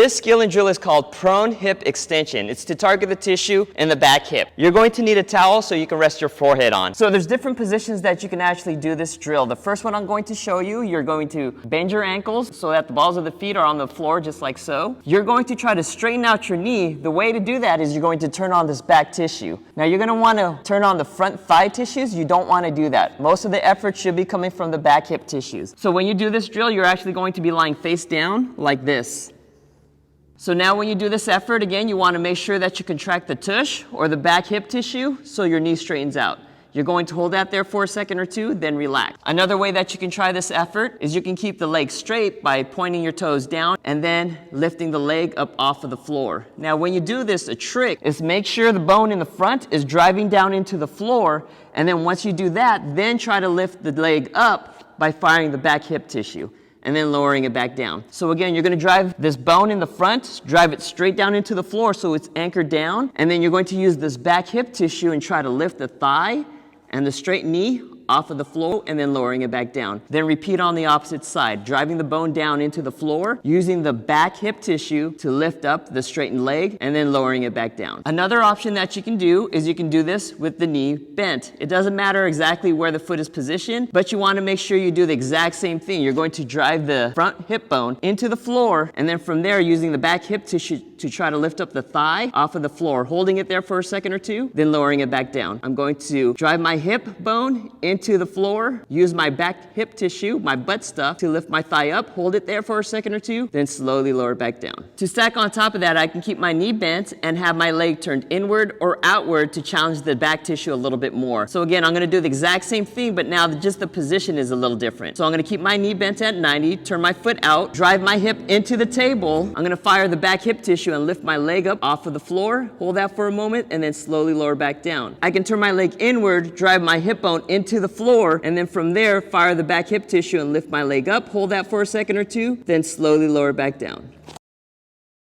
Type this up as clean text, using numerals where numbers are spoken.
This skill and drill is called prone hip extension. It's to target the tissue in the back hip. You're going to need a towel so you can rest your forehead on. So there's different positions that you can actually do this drill. The first one I'm going to show you, you're going to bend your ankles so that the balls of the feet are on the floor just like so. You're going to try to straighten out your knee. The way to do that is you're going to turn on this back tissue. Now you're going to want to turn on the front thigh tissues. You don't want to do that. Most of the effort should be coming from the back hip tissues. So when you do this drill, you're actually going to be lying face down like this. So now when you do this effort, again, you want to make sure that you contract the tush or the back hip tissue so your knee straightens out. You're going to hold that there for a second or two, then relax. Another way that you can try this effort is you can keep the leg straight by pointing your toes down and then lifting the leg up off of the floor. Now when you do this, a trick is make sure the bone in the front is driving down into the floor, and then once you do that, then try to lift the leg up by firing the back hip tissue and then lowering it back down. So again, you're going to drive this bone in the front, drive it straight down into the floor so it's anchored down, and then you're going to use this back hip tissue and try to lift the thigh and the straight knee off of the floor and then lowering it back down. Then repeat on the opposite side, driving the bone down into the floor, using the back hip tissue to lift up the straightened leg and then lowering it back down. Another option that you can do is you can do this with the knee bent. It doesn't matter exactly where the foot is positioned, but you want to make sure you do the exact same thing. You're going to drive the front hip bone into the floor, and then from there using the back hip tissue to try to lift up the thigh off of the floor, holding it there for a second or two, then lowering it back down. I'm going to drive my hip bone into the floor, use my back hip tissue, my butt stuff, to lift my thigh up, hold it there for a second or two, then slowly lower it back down. To stack on top of that, I can keep my knee bent and have my leg turned inward or outward to challenge the back tissue a little bit more. So again, I'm going to do the exact same thing, but now just the position is a little different. So I'm going to keep my knee bent at 90, turn my foot out, drive my hip into the table. I'm going to fire the back hip tissue and lift my leg up off of the floor, hold that for a moment, and then slowly lower back down. I can turn my leg inward, drive my hip bone into the floor, and then from there, fire the back hip tissue and lift my leg up, hold that for a second or two, then slowly lower back down.